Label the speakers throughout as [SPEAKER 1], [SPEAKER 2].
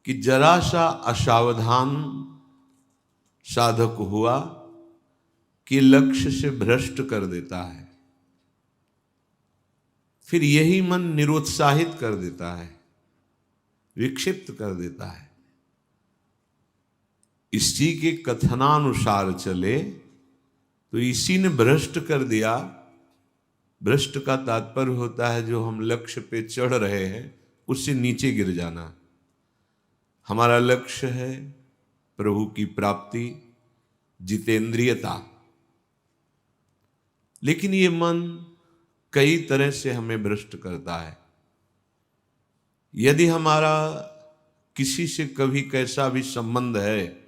[SPEAKER 1] कि जरा सा असावधान साधक हुआ कि लक्ष्य से भ्रष्ट कर देता है, फिर यही मन निरुत्साहित कर देता है, विक्षिप्त कर देता है। इसी के कथनानुसार चले तो इसी ने भ्रष्ट कर दिया। भ्रष्ट का तात्पर्य होता है जो हम लक्ष्य पे चढ़ रहे हैं उससे नीचे गिर जाना। हमारा लक्ष्य है प्रभु की प्राप्ति, जितेंद्रियता, लेकिन ये मन कई तरह से हमें भ्रष्ट करता है। यदि हमारा किसी से कभी कैसा भी संबंध है,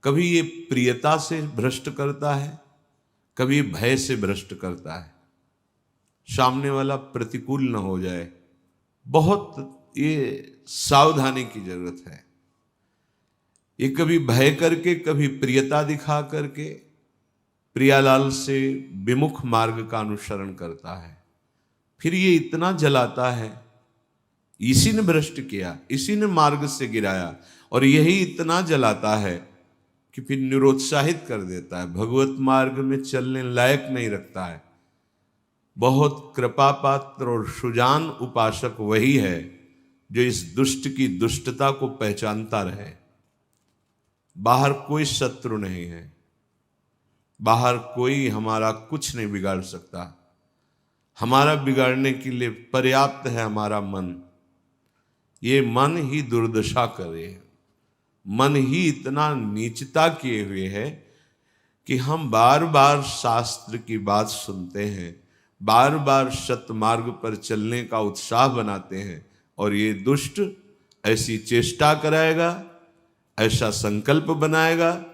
[SPEAKER 1] कभी ये प्रियता से भ्रष्ट करता है, कभी भय से भ्रष्ट करता है, सामने वाला प्रतिकूल न हो जाए, बहुत ये सावधानी की जरूरत है। ये कभी भय करके, कभी प्रियता दिखा करके प्रियालाल से विमुख मार्ग का अनुसरण करता है। फिर ये इतना जलाता है, इसी ने भ्रष्ट किया, इसी ने मार्ग से गिराया, और यही इतना जलाता है कि फिर निरुत्साहित कर देता है, भगवत मार्ग में चलने लायक नहीं रखता है। बहुत कृपा पात्र और सुजान उपासक वही है जो इस दुष्ट की दुष्टता को पहचानता रहे। बाहर कोई शत्रु नहीं है, बाहर कोई हमारा कुछ नहीं बिगाड़ सकता। हमारा बिगाड़ने के लिए पर्याप्त है हमारा मन। ये मन ही दुर्दशा करे, मन ही इतना नीचता किए हुए है कि हम बार बार शास्त्र की बात सुनते हैं, बार बार सतमार्ग पर चलने का उत्साह बनाते हैं, और ये दुष्ट ऐसी चेष्टा कराएगा, ऐसा संकल्प बनाएगा,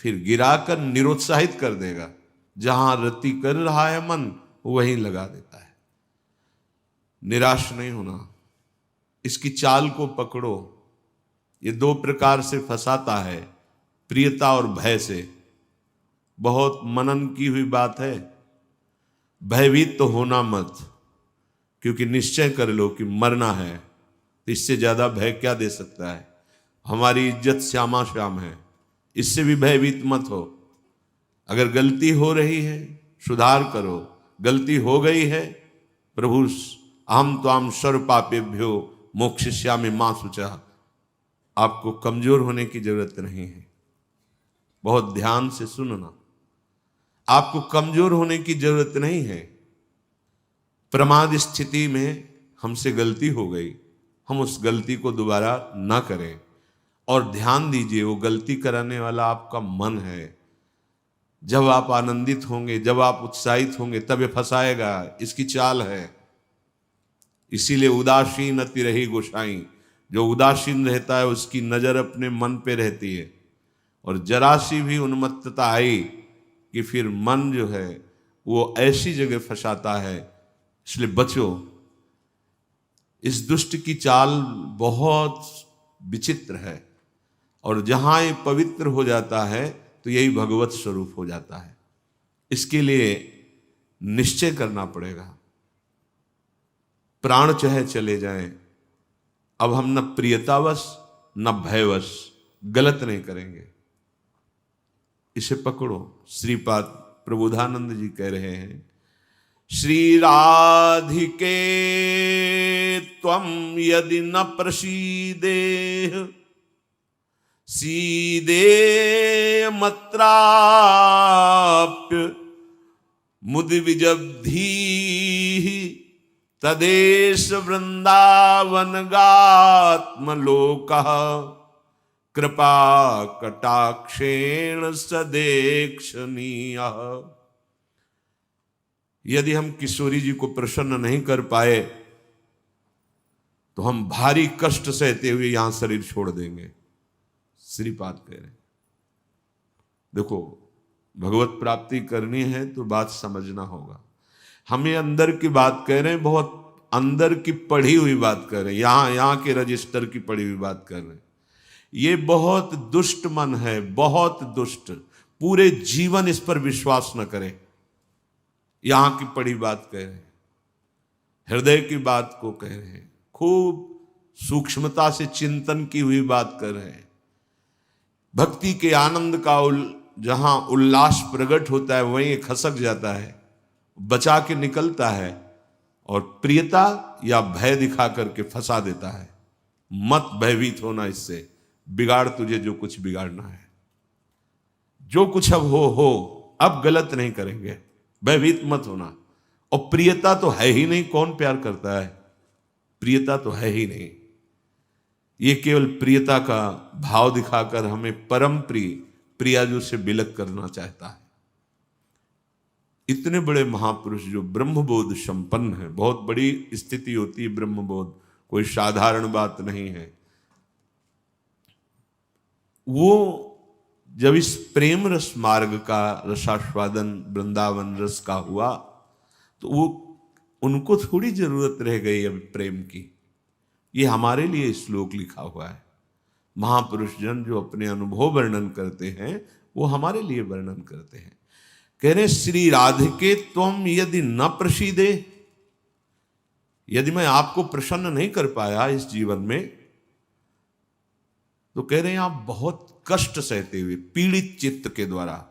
[SPEAKER 1] फिर गिराकर निरुत्साहित कर देगा। जहां रति कर रहा है मन वहीं लगा देता है। निराश नहीं होना, इसकी चाल को पकड़ो। ये दो प्रकार से फंसाता है, प्रियता और भय से। बहुत मनन की हुई बात है। भयभीत तो होना मत, क्योंकि निश्चय कर लो कि मरना है, तो इससे ज्यादा भय क्या दे सकता है। हमारी इज्जत श्यामा श्याम है, इससे भी भयभीत मत हो। अगर गलती हो रही है सुधार करो, गलती हो गई है प्रभु अहम त्वाम सर्व पापेभ्यो मोक्षयिष्यामि मा शुचः, आपको कमजोर होने की जरूरत नहीं है। बहुत ध्यान से सुनना, आपको कमजोर होने की जरूरत नहीं है। प्रमाद स्थिति में हमसे गलती हो गई, हम उस गलती को दोबारा ना करें। और ध्यान दीजिए, वो गलती कराने वाला आपका मन है। जब आप आनंदित होंगे, जब आप उत्साहित होंगे, तब ये फंसाएगा, इसकी चाल है। इसीलिए उदासीन अति रही गोसाई, जो उदासीन रहता है उसकी नजर अपने मन पे रहती है। और जरा सी भी उन्मत्तता आई कि फिर मन जो है वो ऐसी जगह फंसाता है। इसलिए बचो, इस दुष्ट की चाल बहुत विचित्र है। और जहां ये पवित्र हो जाता है तो यही भगवत स्वरूप हो जाता है। इसके लिए निश्चय करना पड़ेगा। प्राण चाहे चले जाएं, अब हम न प्रियतावश न भयवश गलत नहीं करेंगे। इसे पकड़ो। श्रीपाद प्रबोधानंद जी कह रहे हैं, श्री राधिके त्वं यदि न प्रसीदेह सीदे मत्राप्य मुदिविजब्धी तदेश वृंदावन गात्मलोकः कृपा कटाक्षेण सदेक्षणीयः। यदि हम किशोरी जी को प्रसन्न नहीं कर पाए तो हम भारी कष्ट सहते हुए यहां शरीर छोड़ देंगे। श्रीपाद कह रहे हैं, देखो भगवत प्राप्ति करनी है तो बात समझना होगा। हम ये अंदर की बात कह रहे हैं, बहुत अंदर की पढ़ी हुई बात कर रहे हैं, यहां के रजिस्टर की पढ़ी हुई बात कर रहे हैं। ये बहुत दुष्ट मन है, बहुत दुष्ट। पूरे जीवन इस पर विश्वास न करें। यहां की पढ़ी बात कह रहे हैं, हृदय की बात को कह रहे हैं। खूब सूक्ष्मता से चिंतन की हुई बात कर रहे हैं। भक्ति के आनंद का जहां उल्लास प्रकट होता है वहीं खसक जाता है, बचा के निकलता है और प्रियता या भय दिखा करके फंसा देता है। मत भयभीत होना, इससे बिगाड़ तुझे जो कुछ बिगाड़ना है। जो कुछ अब हो, अब गलत नहीं करेंगे, भयभीत मत होना। और प्रियता तो है ही नहीं, कौन प्यार करता है? प्रियता तो है ही नहीं। ये केवल प्रियता का भाव दिखाकर हमें परम प्रिय प्रियाजू से बिलक करना चाहता है। इतने बड़े महापुरुष जो ब्रह्मबोध संपन्न है, बहुत बड़ी स्थिति होती है ब्रह्मबोध, कोई साधारण बात नहीं है। वो जब इस प्रेम रस मार्ग का रसास्वादन वृंदावन रस का हुआ तो वो उनको थोड़ी जरूरत रह गई अब प्रेम की। ये हमारे लिए श्लोक लिखा हुआ है। महापुरुष जन जो अपने अनुभव वर्णन करते हैं वो हमारे लिए वर्णन करते हैं। कह रहे श्री राधिके त्वम यदि न प्रसीदे, यदि मैं आपको प्रसन्न नहीं कर पाया इस जीवन में, तो कह रहे हैं आप बहुत कष्ट सहते हुए पीड़ित चित्त के द्वारा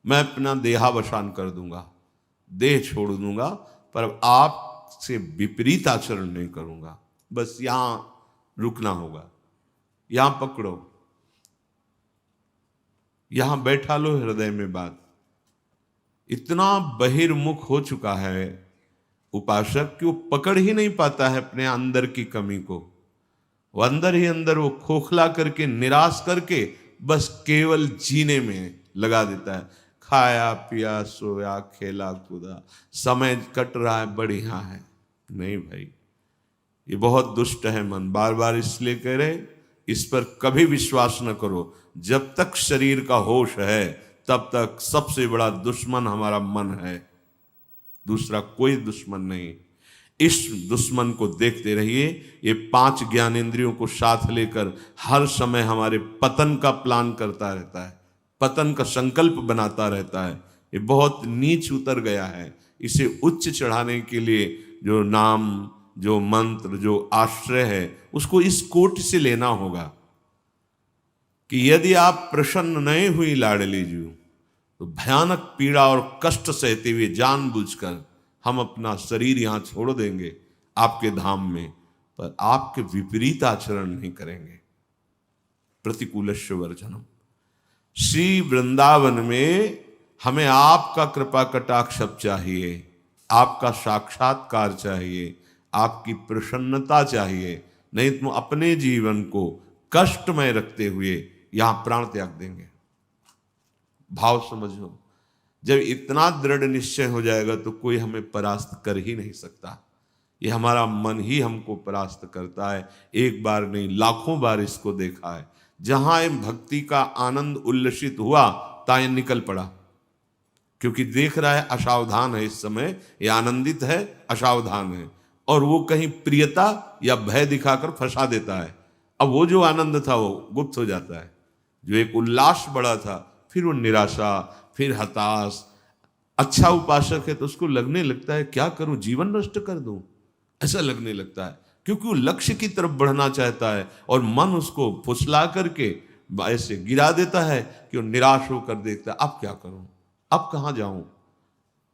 [SPEAKER 1] मैं अपना देहावसान कर दूंगा, देह छोड़ दूंगा, पर आपसे विपरीत आचरण नहीं करूंगा। बस यहां रुकना होगा, यहां पकड़ो, यहां बैठा लो हृदय में बात। इतना बहिर्मुख हो चुका है उपासक कि वो पकड़ ही नहीं पाता है अपने अंदर की कमी को। वो अंदर ही अंदर वो खोखला करके, निराश करके बस केवल जीने में लगा देता है। खाया पिया सोया खेला कूदा, समय कट रहा है, बढ़िया है। नहीं भाई, ये बहुत दुष्ट है मन। बार बार इसलिए कह रहे इस पर कभी विश्वास न करो। जब तक शरीर का होश है तब तक सबसे बड़ा दुश्मन हमारा मन है, दूसरा कोई दुश्मन नहीं। इस दुश्मन को देखते रहिए। ये 5 ज्ञानेंद्रियों को साथ लेकर हर समय हमारे पतन का प्लान करता रहता है, पतन का संकल्प बनाता रहता है। ये बहुत नीच उतर गया है। इसे उच्च चढ़ाने के लिए जो नाम, जो मंत्र, जो आश्रय है, उसको इस कोट से लेना होगा कि यदि आप प्रसन्न नहीं हुई लाडली जी, तो भयानक पीड़ा और कष्ट सहते हुए जानबूझकर हम अपना शरीर यहां छोड़ देंगे आपके धाम में, पर आपके विपरीत आचरण नहीं करेंगे। प्रतिकूलस्य वर्जनम। श्री वृंदावन में हमें आपका कृपा कटाक्ष चाहिए, आपका साक्षात्कार चाहिए, आपकी प्रसन्नता चाहिए। नहीं तो अपने जीवन को कष्टमय रखते हुए यहां प्राण त्याग देंगे। भाव समझो, जब इतना दृढ़ निश्चय हो जाएगा तो कोई हमें परास्त कर ही नहीं सकता। ये हमारा मन ही हमको परास्त करता है। एक बार नहीं, लाखों बार इसको देखा है। जहां भक्ति का आनंद उल्लसित हुआ ताए निकल पड़ा, क्योंकि देख रहा है असावधान है, इस समय ये आनंदित है, असावधान है, और वो कहीं प्रियता या भय दिखाकर फंसा देता है। अब वो जो आनंद था वो गुप्त हो जाता है। जो एक उल्लास बड़ा था, फिर वो निराशा, फिर हताश। अच्छा उपासक है तो उसको लगने लगता है क्या करूं, जीवन नष्ट कर दूं, ऐसा लगने लगता है, क्योंकि वो लक्ष्य की तरफ बढ़ना चाहता है और मन उसको फुसला करके ऐसे गिरा देता है कि वो निराश होकर देखता है अब क्या करूं, अब कहां जाऊं।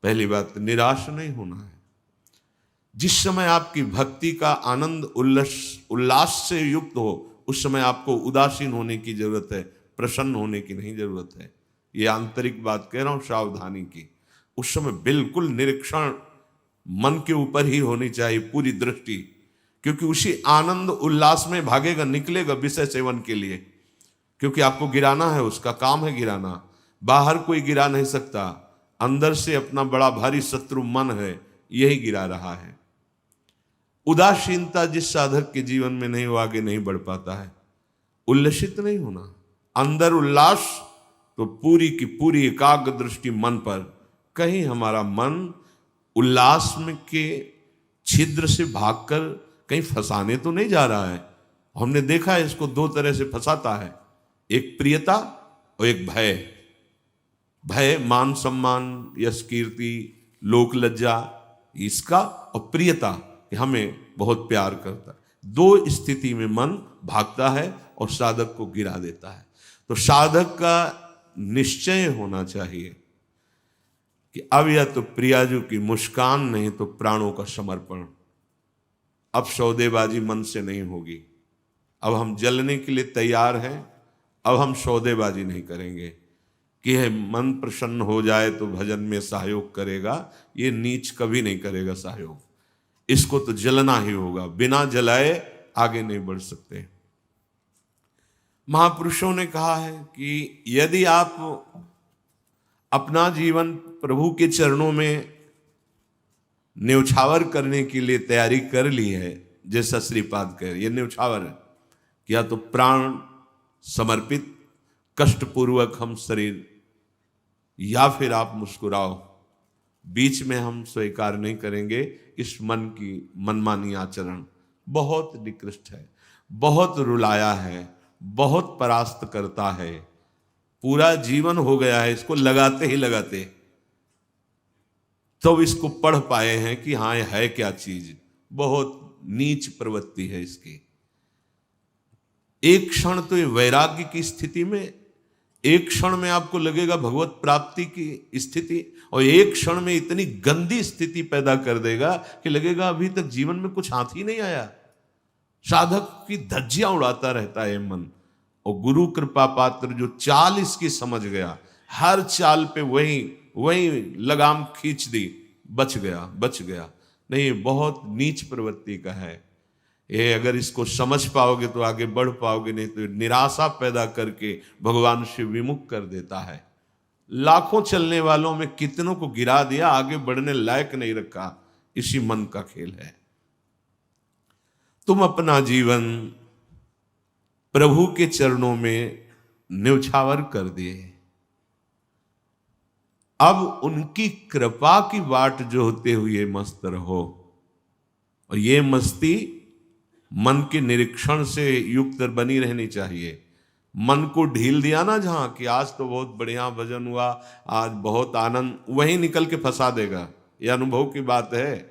[SPEAKER 1] पहली बात, निराश नहीं होना है। जिस समय आपकी भक्ति का आनंद उल्लास से युक्त हो, उस समय आपको उदासीन होने की जरूरत है, प्रसन्न होने की नहीं जरूरत है। ये आंतरिक बात कह रहा हूं, सावधानी की। उस समय बिल्कुल निरीक्षण मन के ऊपर ही होनी चाहिए, पूरी दृष्टि, क्योंकि उसी आनंद उल्लास में भागेगा, निकलेगा विषय सेवन के लिए, क्योंकि आपको गिराना है, उसका काम है गिराना। बाहर कोई गिरा नहीं सकता, अंदर से अपना बड़ा भारी शत्रु मन है, यही गिरा रहा है। उदासीनता जिस साधक के जीवन में नहीं, वो आगे नहीं बढ़ पाता है। उल्लसित नहीं होना, अंदर उल्लास, तो पूरी की पूरी एकाग्र दृष्टि मन पर। कहीं हमारा मन उल्लास में के छिद्र से भागकर कहीं फंसाने तो नहीं जा रहा है। हमने देखा है इसको 2 तरह से फंसाता है, एक प्रियता और एक भय। भय मान सम्मान, यश कीर्ति, लोक लज्जा, इसका, और प्रियता कि हमें बहुत प्यार करता है। दो स्थिति में मन भागता है और साधक को गिरा देता है। तो साधक का निश्चय होना चाहिए कि अब या तो प्रियाजू की मुस्कान, नहीं तो प्राणों का समर्पण। अब सौदेबाजी मन से नहीं होगी। अब हम जलने के लिए तैयार हैं। अब हम सौदेबाजी नहीं करेंगे कि है मन प्रसन्न हो जाए तो भजन में सहयोग करेगा। ये नीच कभी नहीं करेगा सहयोग। इसको तो जलना ही होगा, बिना जलाए आगे नहीं बढ़ सकते। महापुरुषों ने कहा है कि यदि आप अपना जीवन प्रभु के चरणों में न्यौछावर करने के लिए तैयारी कर ली है, जैसा श्रीपाद कह रहे, ये न्यौछावर है कि या तो प्राण समर्पित कष्टपूर्वक हम शरीर, या फिर आप मुस्कुराओ, बीच में हम स्वीकार नहीं करेंगे इस मन की मनमानी आचरण। बहुत निकृष्ट है, बहुत रुलाया है, बहुत परास्त करता है। पूरा जीवन हो गया है इसको लगाते ही लगाते, तो इसको पढ़ पाए हैं कि हाँ ये है क्या चीज। बहुत नीच प्रवृत्ति है इसकी। एक क्षण तो ये वैराग्य की स्थिति में, एक क्षण में आपको लगेगा भगवत प्राप्ति की स्थिति, और एक क्षण में इतनी गंदी स्थिति पैदा कर देगा कि लगेगा अभी तक जीवन में कुछ हाथ ही नहीं आया। साधक की धज्जियां उड़ाता रहता है मन। और गुरु कृपा पात्र जो चाल इसकी समझ गया, हर चाल पे वही लगाम खींच दी, बच गया। नहीं, बहुत नीच प्रवृत्ति का है ये। अगर इसको समझ पाओगे तो आगे बढ़ पाओगे, नहीं तो निराशा पैदा करके भगवान से विमुख कर देता है। लाखों चलने वालों में कितनों को गिरा दिया, आगे बढ़ने लायक नहीं रखा। इसी मन का खेल है। तुम अपना जीवन प्रभु के चरणों में न्यौछावर कर दिए। अब उनकी कृपा की बाट जोहते हुए मस्त रहो। और ये मस्ती मन के निरीक्षण से युक्त बनी रहनी चाहिए। मन को ढील दिया ना जहां कि आज तो बहुत बढ़िया भजन हुआ, आज बहुत आनंद, वहीं निकल के फंसा देगा। यह अनुभव की बात है।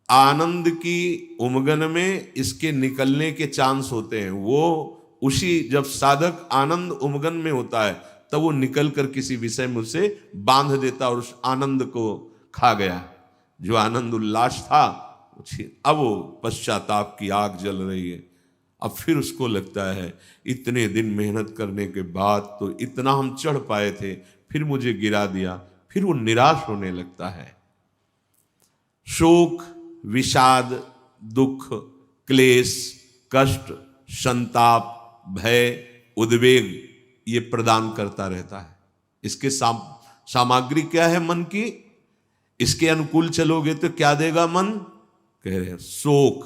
[SPEAKER 1] आनंद की उमगन में इसके निकलने के चांस होते हैं। वो उसी, जब साधक आनंद उमगन में होता है तब वो निकल कर किसी विषय में उसे बांध देता और उस आनंद को खा गया। जो आनंद उल्लास था, अब वो पश्चाताप की आग जल रही है। अब फिर उसको लगता है इतने दिन मेहनत करने के बाद तो इतना हम चढ़ पाए थे, फिर मुझे गिरा दिया। फिर वो निराश होने लगता है। शोक, विषाद, दुख, क्लेश, कष्ट, संताप, भय, उद्वेग ये प्रदान करता रहता है। इसके सामग्री क्या है मन की? इसके अनुकूल चलोगे तो क्या देगा मन? कह रहे हैं शोक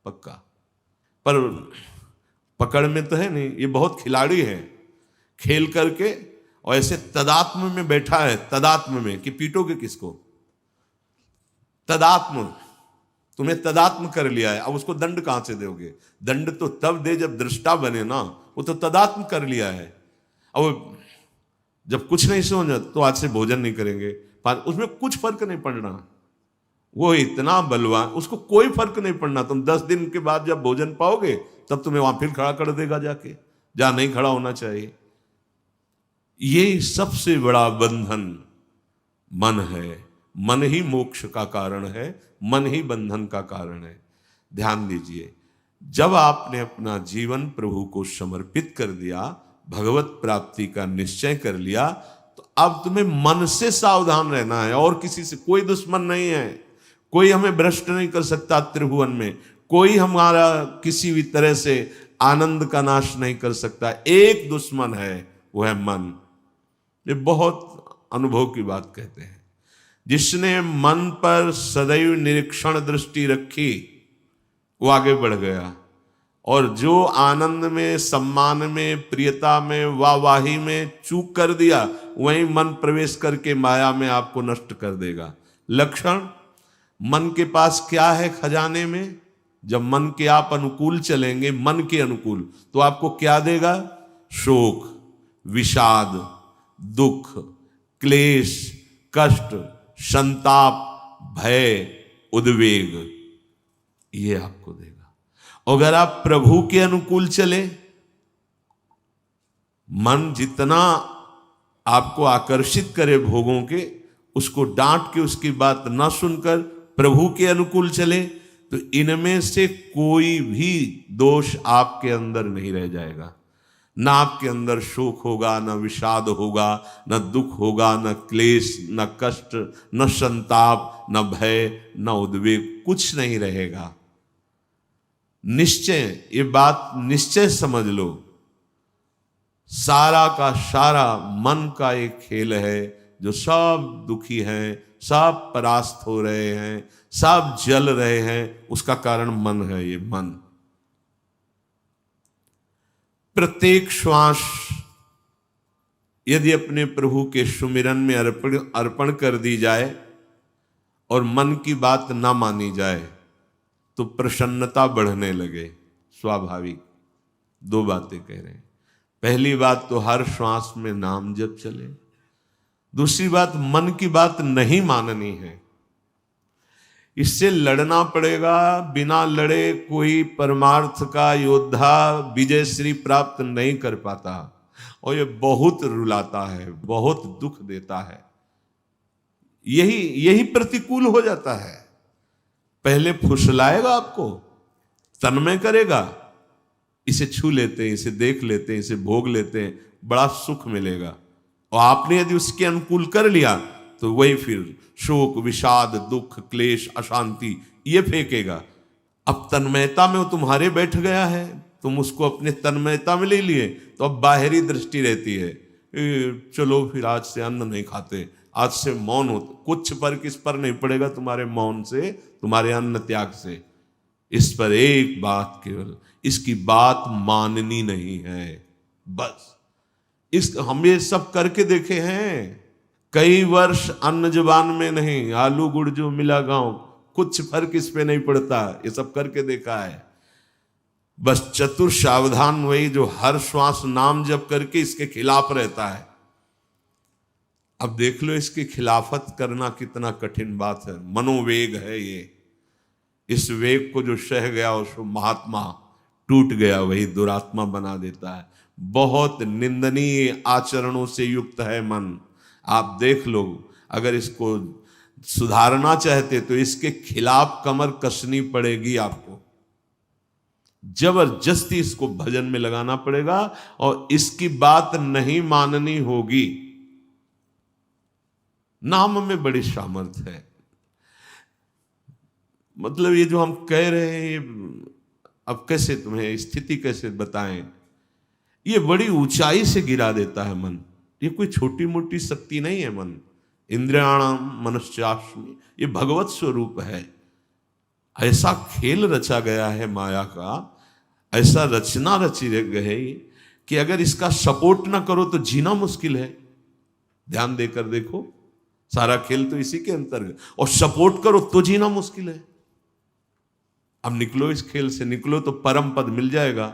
[SPEAKER 1] पक्का। पर पकड़ में तो है नहीं, ये बहुत खिलाड़ी है। खेल करके और ऐसे तदात्म में बैठा है, तदात्म में कि पीटोगे किसको? तदात्म, तुम्हें तदात्म कर लिया है। अब उसको दंड कहां से दोगे? दंड तो तब दे जब दृष्टा बने ना। वो तो तदात्म कर लिया है। अब जब कुछ नहीं समझ तो आज से भोजन नहीं करेंगे, उसमें कुछ फर्क नहीं पड़ना। वो इतना बलवान, उसको कोई फर्क नहीं पड़ना। तुम 10 दिन के बाद जब भोजन पाओगे तब तुम्हें वहां फिर खड़ा कर देगा जाके, जहां नहीं खड़ा होना चाहिए। ये सबसे बड़ा बंधन मन है। मन ही मोक्ष का कारण है, मन ही बंधन का कारण है। ध्यान दीजिए, जब आपने अपना जीवन प्रभु को समर्पित कर दिया, भगवत प्राप्ति का निश्चय कर लिया, तो अब तुम्हें मन से सावधान रहना है। और किसी से कोई दुश्मन नहीं है। कोई हमें भ्रष्ट नहीं कर सकता त्रिभुवन में। कोई हमारा किसी भी तरह से आनंद का नाश नहीं कर सकता। एक दुश्मन है, वो है मन। ये बहुत अनुभव की बात कहते हैं। जिसने मन पर सदैव निरीक्षण दृष्टि रखी वो आगे बढ़ गया। और जो आनंद में, सम्मान में, प्रियता में, वाहवाही में चूक कर दिया, वहीं मन प्रवेश करके माया में आपको नष्ट कर देगा। लक्षण मन के पास क्या है खजाने में? जब मन के आप अनुकूल चलेंगे, मन के अनुकूल, तो आपको क्या देगा? शोक, विषाद, दुख, क्लेश, कष्ट, संताप, भय, उद्वेग। ये आपको देगा। अगर आप प्रभु के अनुकूल चले, मन जितना आपको आकर्षित करे भोगों के, उसको डांट के उसकी बात ना सुनकर प्रभु के अनुकूल चले, तो इनमें से कोई भी दोष आपके अंदर नहीं रह जाएगा। ना आपके अंदर शोक होगा, ना विषाद होगा, न दुख होगा, न क्लेश, न कष्ट, न संताप, न भय, न उद्वेग, कुछ नहीं रहेगा। निश्चय, ये बात निश्चय समझ लो, सारा का सारा मन का एक खेल है। जो सब दुखी हैं, सब परास्त हो रहे हैं, सब जल रहे हैं, उसका कारण मन है। ये मन प्रत्येक श्वास यदि अपने प्रभु के सुमिरन में अर्पण कर दी जाए और मन की बात ना मानी जाए, तो प्रसन्नता बढ़ने लगे। स्वाभाविक दो बातें कह रहे हैं। पहली बात तो हर श्वास में नाम जप चले। दूसरी बात, मन की बात नहीं माननी है। इससे लड़ना पड़ेगा। बिना लड़े कोई परमार्थ का योद्धा विजय श्री प्राप्त नहीं कर पाता, और ये बहुत रुलाता है, बहुत दुख देता है। यही प्रतिकूल हो जाता है। पहले फुसलाएगा आपको, तन्मय करेगा, इसे छू लेते हैं, इसे देख लेते हैं, इसे भोग लेते हैं, बड़ा सुख मिलेगा। और आपने यदि उसके अनुकूल कर लिया तो वही फिर शोक, विषाद, दुख, क्लेश, अशांति ये फेंकेगा। अब तन्मयता में वो तुम्हारे बैठ गया है, तुम उसको अपने तन्मयता में ले लिए, तो अब बाहरी दृष्टि रहती है, चलो फिर आज से अन्न नहीं खाते, आज से मौन हो। कुछ फर्क इस पर नहीं पड़ेगा तुम्हारे मौन से, तुम्हारे अन्न त्याग से। इस पर एक बात केवल, इसकी बात माननी नहीं है, बस। हम ये सब करके देखे हैं। कई वर्ष अन्न जुबान में नहीं, आलू गुड़ जो मिला गांव, कुछ फर्क इस पे नहीं पड़ता। ये सब करके देखा है। बस चतुर सावधान वही जो हर श्वास नाम जप करके इसके खिलाफ रहता है। अब देख लो, इसकी खिलाफत करना कितना कठिन बात है। मनोवेग है ये। इस वेग को जो सह गया उसको महात्मा, टूट गया वही दुरात्मा बना देता है। बहुत निंदनीय आचरणों से युक्त है मन। आप देख लो, अगर इसको सुधारना चाहते तो इसके खिलाफ कमर कसनी पड़ेगी आपको। जबरदस्ती इसको भजन में लगाना पड़ेगा और इसकी बात नहीं माननी होगी। नाम में बड़ी सामर्थ्य है। मतलब ये जो हम कह रहे हैं, अब कैसे तुम्हें स्थिति कैसे बताएं, ये बड़ी ऊंचाई से गिरा देता है मन। ये कोई छोटी मोटी शक्ति नहीं है मन। इंद्रियाणाम मनश्चास्मि, ये भगवत स्वरूप है। ऐसा खेल रचा गया है माया का, ऐसा रचना रची गई कि अगर इसका सपोर्ट ना करो तो जीना मुश्किल है। ध्यान देकर देखो, सारा खेल तो इसी के अंतर्गत, और सपोर्ट करो तो जीना मुश्किल है। अब निकलो इस खेल से, निकलो तो परम पद मिल जाएगा।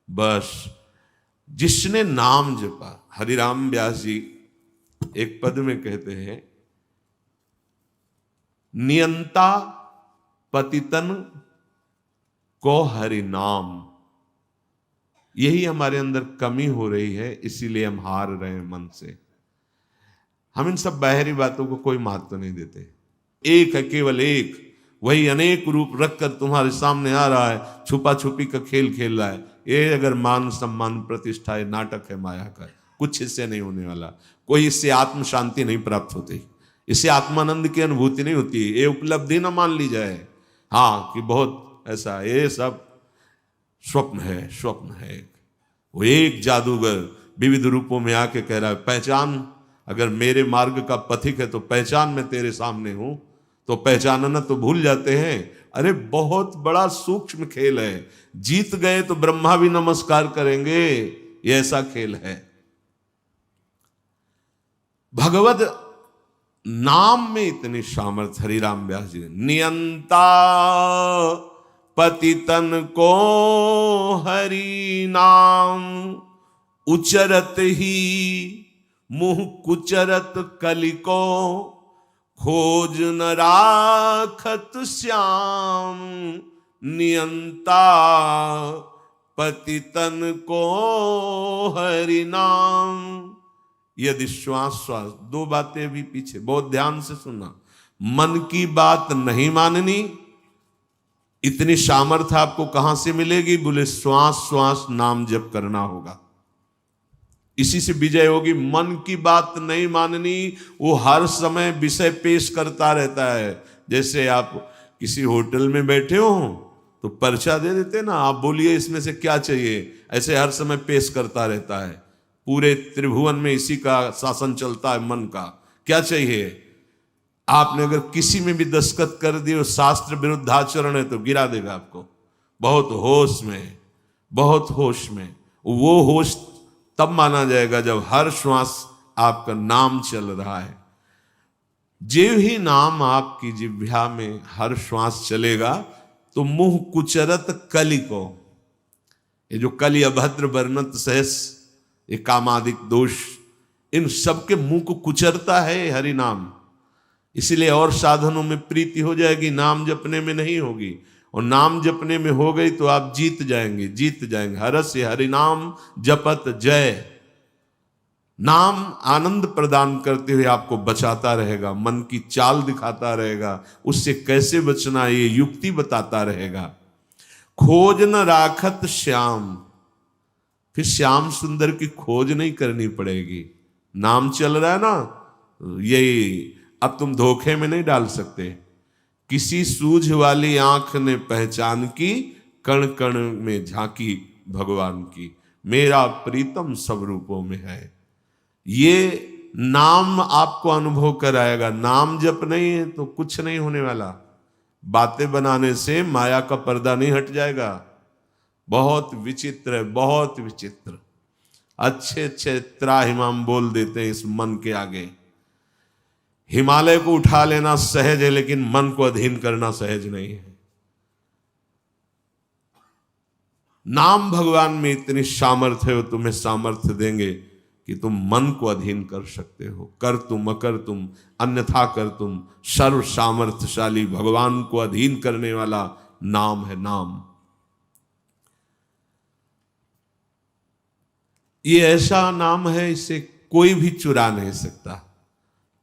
[SPEAKER 1] बस जिसने नाम जपा, हरिराम व्यास जी एक पद में कहते हैं, नियंता पतितन को हरि नाम। यही हमारे अंदर कमी हो रही है, इसीलिए हम हार रहे हैं मन से। हम इन सब बाहरी बातों को कोई महत्व नहीं देते। एक है, केवल एक, वही अनेक रूप रखकर तुम्हारे सामने आ रहा है, छुपा छुपी का खेल खेल रहा है। ये अगर मान सम्मान प्रतिष्ठा है, नाटक है माया का, कुछ इससे नहीं होने वाला। कोई इससे आत्म शांति नहीं प्राप्त होती, इससे आत्मानंद की अनुभूति नहीं होती। ये उपलब्धि ना मान ली जाए, हाँ, कि बहुत ऐसा, ये सब स्वप्न है, स्वप्न है। वो एक जादूगर विविध रूपों में आके कह रहा है, पहचान, अगर मेरे मार्ग का पथिक है तो पहचान, मैं तेरे सामने हूं। तो पहचानना तो भूल जाते हैं। अरे बहुत बड़ा सूक्ष्म खेल है। जीत गए तो ब्रह्मा भी नमस्कार करेंगे, ये ऐसा खेल है। भगवत नाम में इतनी सामर्थ्य। हरिराम व्यास जी, नियंता पतितन को हरि नाम, उचरत ही मुंह कुचरत कलिको, खोज न राखत श्याम, नियंता पतितन को हरि नाम। यदि श्वास श्वास, दो बातें भी पीछे बहुत ध्यान से सुनना। मन की बात नहीं माननी, इतनी सामर्थ्य आपको कहां से मिलेगी? बोले श्वास श्वास नाम जप करना होगा, इसी से विजय होगी। मन की बात नहीं माननी, वो हर समय विषय पेश करता रहता है। जैसे आप किसी होटल में बैठे हो तो पर्चा दे देते ना, आप बोलिए इसमें से क्या चाहिए, ऐसे हर समय पेश करता रहता है। पूरे त्रिभुवन में इसी का शासन चलता है, मन का। क्या चाहिए? आपने अगर किसी में भी दस्तखत कर दिए, शास्त्र विरुद्ध आचरण है, तो गिरा देगा आपको। बहुत होश में, बहुत होश में। वो होश तब माना जाएगा जब हर श्वास आपका नाम चल रहा है। जो ही नाम आपकी जिह्वा में हर श्वास चलेगा तो मुंह कुचरत कलि को, ये जो कलि अभद्र वर्णत सहस, ये कामादिक दोष, इन सबके मुंह को कुचरता है हरि नाम। इसलिए और साधनों में प्रीति हो जाएगी, नाम जपने में नहीं होगी। और नाम जपने में हो गई तो आप जीत जाएंगे, जीत जाएंगे। हरस्य हरि नाम जपत जय। नाम आनंद प्रदान करते हुए आपको बचाता रहेगा, मन की चाल दिखाता रहेगा, उससे कैसे बचना ये युक्ति बताता रहेगा। खोज न राखत श्याम, फिर श्याम सुंदर की खोज नहीं करनी पड़ेगी। नाम चल रहा है ना, यही अब तुम धोखे में नहीं डाल सकते। किसी सूझ वाली आंख ने पहचान की, कण कण में झांकी भगवान की। मेरा प्रीतम सब रूपों में है। ये नाम आपको अनुभव कराएगा। नाम जप नहीं है तो कुछ नहीं होने वाला। बातें बनाने से माया का पर्दा नहीं हट जाएगा। बहुत विचित्र है, बहुत विचित्र। अच्छे अच्छे त्राहिमाम बोल देते हैं इस मन के आगे। हिमालय को उठा लेना सहज है, लेकिन मन को अधीन करना सहज नहीं है। नाम भगवान में इतनी सामर्थ्य है, वो तुम्हें सामर्थ्य देंगे कि तुम मन को अधीन कर सकते हो। कर तुम अकर तुम अन्यथा कर तुम, सर्व सामर्थ्यशाली भगवान को अधीन करने वाला नाम है नाम। ये ऐसा नाम है, इसे कोई भी चुरा नहीं सकता।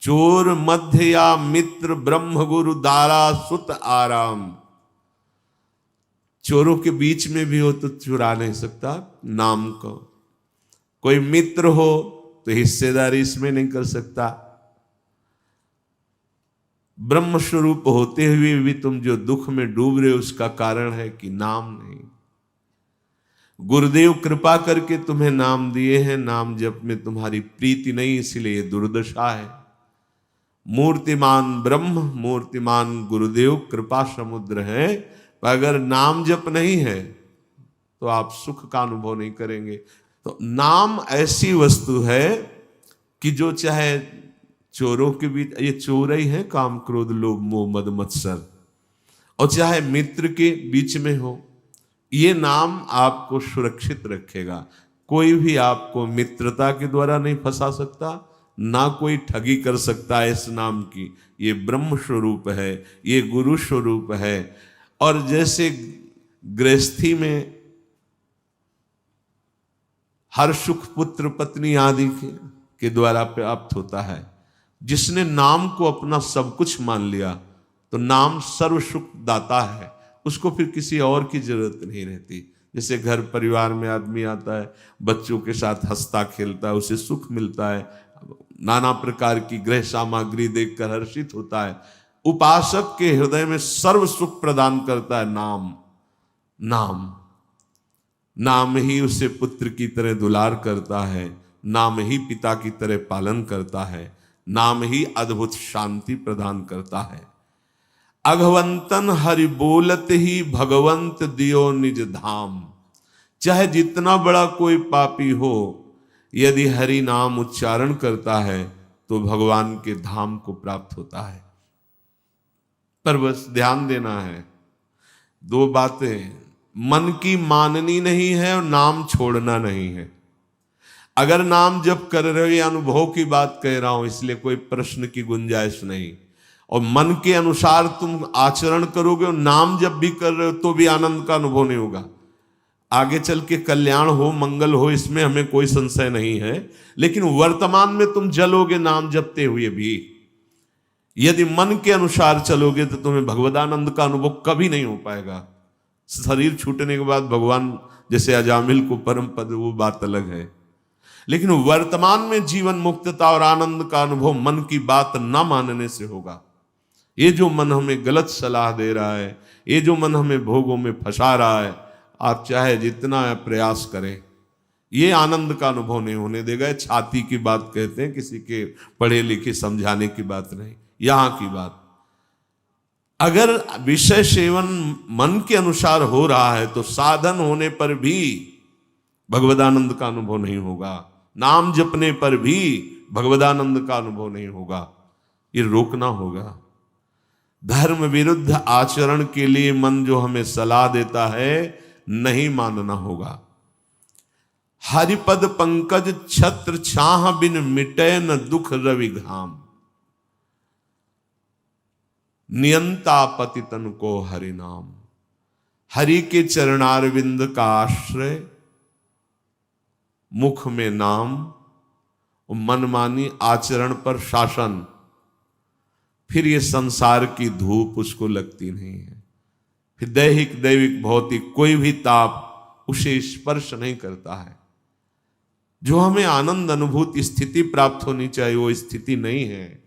[SPEAKER 1] चोर मध्य या मित्र, ब्रह्म गुरु दारा सुत आराम। चोरों के बीच में भी हो तो चुरा नहीं सकता नाम को। कोई मित्र हो तो हिस्सेदारी इसमें नहीं कर सकता। ब्रह्म स्वरूप होते हुए भी तुम जो दुख में डूब रहे हो, उसका कारण है कि नाम नहीं। गुरुदेव कृपा करके तुम्हें नाम दिए हैं, नाम जप में तुम्हारी प्रीति नहीं, इसलिए ये दुर्दशा है। मूर्तिमान ब्रह्म, मूर्तिमान गुरुदेव कृपा समुद्र है, पर अगर नाम जप नहीं है तो आप सुख का अनुभव नहीं करेंगे। तो नाम ऐसी वस्तु है कि जो चाहे चोरों के बीच, ये चोर ही है, काम क्रोध लोभ मोह मद मत्सर, और चाहे मित्र के बीच में हो, ये नाम आपको सुरक्षित रखेगा। कोई भी आपको मित्रता के द्वारा नहीं फंसा सकता, ना कोई ठगी कर सकता है इस नाम की। ये ब्रह्म स्वरूप है, ये गुरु स्वरूप है। और जैसे गृहस्थी में हर सुख पुत्र पत्नी आदि के द्वारा प्राप्त होता है, जिसने नाम को अपना सब कुछ मान लिया तो नाम सर्व सुख दाता है, उसको फिर किसी और की जरूरत नहीं रहती। जैसे घर परिवार में आदमी आता है, बच्चों के साथ हंसता खेलता है, उसे सुख मिलता है, नाना प्रकार की गृह सामग्री देखकर हर्षित होता है। उपासक के हृदय में सर्व सुख प्रदान करता है नाम। नाम नाम ही उसे पुत्र की तरह दुलार करता है, नाम ही पिता की तरह पालन करता है, नाम ही अद्भुत शांति प्रदान करता है। अघवंतन हरि बोलत ही भगवंत दियो निज धाम। चाहे जितना बड़ा कोई पापी हो, यदि हरि नाम उच्चारण करता है तो भगवान के धाम को प्राप्त होता है। पर बस ध्यान देना है, दो बातें, मन की माननी नहीं है और नाम छोड़ना नहीं है। अगर नाम जप कर रहे हो, ये अनुभव की बात कह रहा हूं, इसलिए कोई प्रश्न की गुंजाइश नहीं। और मन के अनुसार तुम आचरण करोगे और नाम जब भी कर रहे हो तो भी आनंद का अनुभव नहीं होगा। आगे चल के कल्याण हो, मंगल हो, इसमें हमें कोई संशय नहीं है, लेकिन वर्तमान में तुम जलोगे नाम जपते हुए भी। यदि मन के अनुसार चलोगे तो तुम्हें भगवदानंद का अनुभव कभी नहीं हो पाएगा। शरीर छूटने के बाद भगवान जैसे अजामिल को परम पद, वो बात अलग है, लेकिन वर्तमान में जीवन मुक्तता और आनंद का अनुभव मन की बात ना मानने से होगा। ये जो मन हमें गलत सलाह दे रहा है, ये जो मन हमें भोगों में फंसा रहा है, आप चाहे जितना प्रयास करें, ये आनंद का अनुभव नहीं होने देगा। छाती की बात कहते हैं, किसी के पढ़े लिखे समझाने की बात नहीं, यहां की बात। अगर विषय सेवन मन के अनुसार हो रहा है तो साधन होने पर भी भगवदानंद का अनुभव नहीं होगा, नाम जपने पर भी भगवदानंद का अनुभव नहीं होगा। ये रोकना होगा। धर्म विरुद्ध आचरण के लिए मन जो हमें सलाह देता है, नहीं मानना होगा। हरिपद पंकज छत्र छाह बिन मिटे न दुख रवि घाम, नियंता पतितन को हरि नाम। हरि के चरणारविंद का आश्रय, मुख में नाम, मनमानी आचरण पर शासन, फिर ये संसार की धूप उसको लगती नहीं है। फिर दैहिक दैविक भौतिक कोई भी ताप उसे स्पर्श नहीं करता है। जो हमें आनंद अनुभूति स्थिति प्राप्त होनी चाहिए वो स्थिति नहीं है।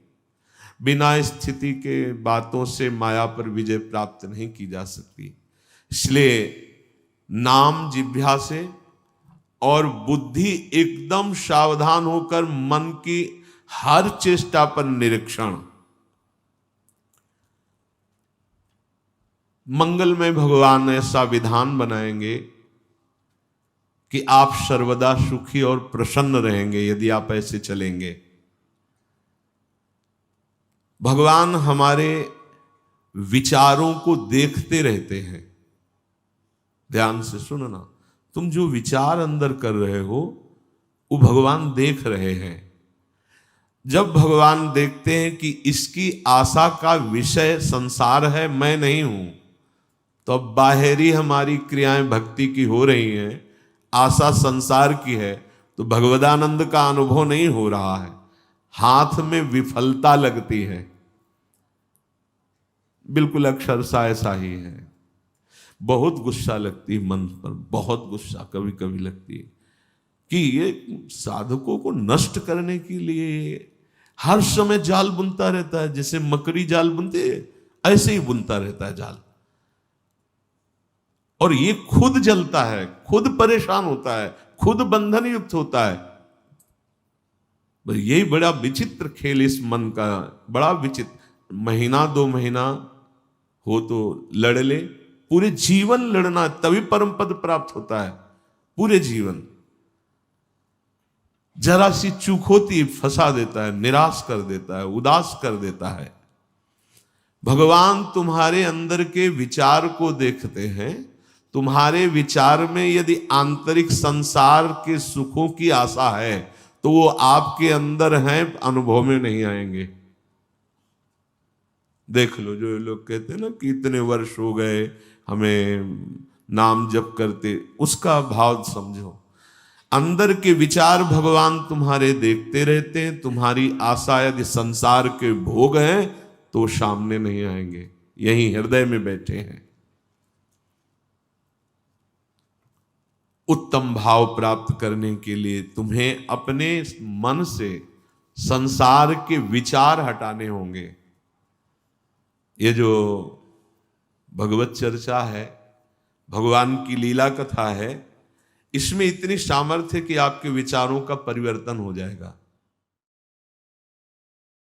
[SPEAKER 1] बिना स्थिति के बातों से माया पर विजय प्राप्त नहीं की जा सकती। इसलिए नाम जिह्वा से और बुद्धि एकदम सावधान होकर मन की हर चेष्टा पर निरीक्षण। मंगलमय भगवान ऐसा विधान बनाएंगे कि आप सर्वदा सुखी और प्रसन्न रहेंगे यदि आप ऐसे चलेंगे। भगवान हमारे विचारों को देखते रहते हैं। ध्यान से सुनना, तुम जो विचार अंदर कर रहे हो वो भगवान देख रहे हैं। जब भगवान देखते हैं कि इसकी आशा का विषय संसार है, मैं नहीं हूं, तो अब बाहरी हमारी क्रियाएं भक्ति की हो रही हैं, आशा संसार की है, तो भगवदानंद का अनुभव नहीं हो रहा है, हाथ में विफलता लगती है। बिल्कुल अक्षरशः ऐसा ही है। बहुत गुस्सा लगती है मन पर, बहुत गुस्सा कभी कभी लगती है कि ये साधकों को नष्ट करने के लिए हर समय जाल बुनता रहता है। जैसे मकड़ी जाल बुनते ऐसे ही बुनता रहता है जाल, और ये खुद जलता है, खुद परेशान होता है, खुद बंधन युक्त होता है। यही बड़ा विचित्र खेल इस मन का, बड़ा विचित्र। महीना 2 महीना हो तो लड़ ले, पूरे जीवन लड़ना तभी परम पद प्राप्त होता है। पूरे जीवन जरा सी चूक होती फंसा देता है, निराश कर देता है, उदास कर देता है। भगवान तुम्हारे अंदर के विचार को देखते हैं। तुम्हारे विचार में यदि आंतरिक संसार के सुखों की आशा है तो वो आपके अंदर हैं, अनुभव में नहीं आएंगे। देख लो, जो लोग कहते हैं ना कि इतने वर्ष हो गए हमें नाम जप करते, उसका भाव समझो। अंदर के विचार भगवान तुम्हारे देखते रहते हैं। तुम्हारी आशा यदि संसार के भोग हैं तो सामने नहीं आएंगे, यही हृदय में बैठे हैं। उत्तम भाव प्राप्त करने के लिए तुम्हें अपने मन से संसार के विचार हटाने होंगे। ये जो भगवत चर्चा है, भगवान की लीला कथा है, इसमें इतनी सामर्थ्य कि आपके विचारों का परिवर्तन हो जाएगा।